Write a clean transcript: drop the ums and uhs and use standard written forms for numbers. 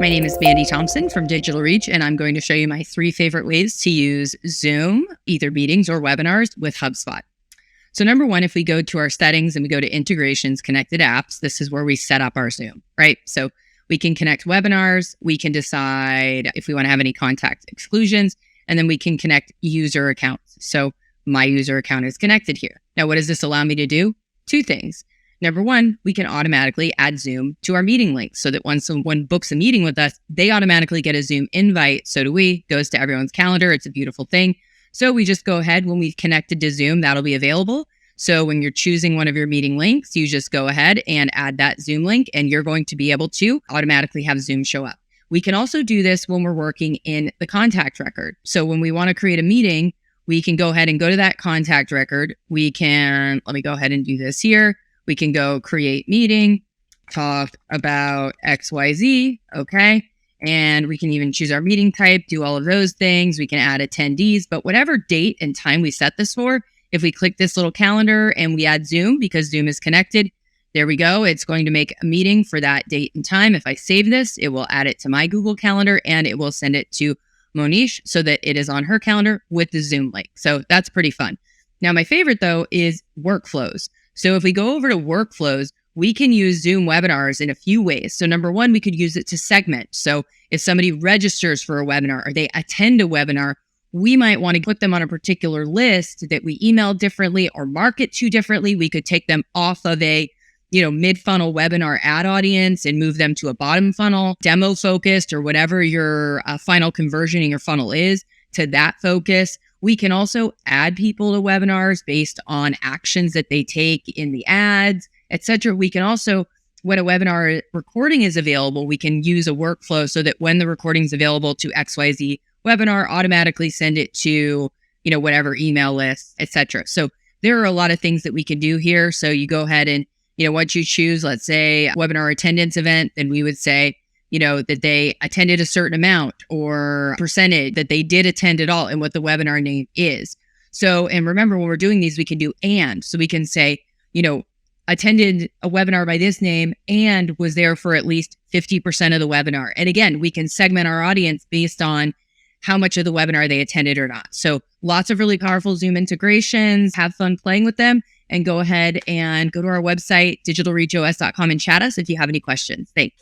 My name is Mandy Thompson from Digital Reach, and I'm going to show you my 3 favorite ways to use Zoom, either meetings or webinars, with HubSpot. So number 1, if we go to our settings and we go to integrations, connected apps, this is where we set up our Zoom, right? So we can connect webinars, we can decide if we want to have any contact exclusions, and then we can connect user accounts. So my user account is connected here. Now, what does this allow me to do? 2 things. Number 1, we can automatically add Zoom to our meeting link so that when someone books a meeting with us, they automatically get a Zoom invite. So do we. Goes to everyone's calendar. It's a beautiful thing. So we just go ahead when we've connected to Zoom, that'll be available. So when you're choosing one of your meeting links, you just go ahead and add that Zoom link, and you're going to be able to automatically have Zoom show up. We can also do this when we're working in the contact record. So when we want to create a meeting, we can go ahead and go to that contact record. We can, let me go ahead and do this here. We can go create meeting, talk about XYZ, okay? And we can even choose our meeting type, do all of those things. We can add attendees, but whatever date and time we set this for, if we click this little calendar and we add Zoom because Zoom is connected, there we go. It's going to make a meeting for that date and time. If I save this, it will add it to my Google Calendar and it will send it to Monish so that it is on her calendar with the Zoom link. So that's pretty fun. Now, my favorite though is workflows. So if we go over to workflows, we can use Zoom webinars in a few ways. So number 1, we could use it to segment. So if somebody registers for a webinar or they attend a webinar, we might want to put them on a particular list that we email differently or market to differently. We could take them off of a, mid-funnel webinar ad audience and move them to a bottom funnel, demo focused, or whatever your final conversion in your funnel is, to that focus. We can also add people to webinars based on actions that they take in the ads, etc. We can also, when a webinar recording is available, we can use a workflow so that when the recording is available to XYZ webinar, automatically send it to, whatever email list, etc. So there are a lot of things that we can do here. So you go ahead and, once you choose, let's say, a webinar attendance event, then we would say, that they attended a certain amount or percentage that they did attend at all and what the webinar name is. So, and remember when we're doing these, we can do and. So we can say, attended a webinar by this name and was there for at least 50% of the webinar. And again, we can segment our audience based on how much of the webinar they attended or not. So lots of really powerful Zoom integrations. Have fun playing with them and go ahead and go to our website, digitalreachos.com, and chat us if you have any questions. Thanks.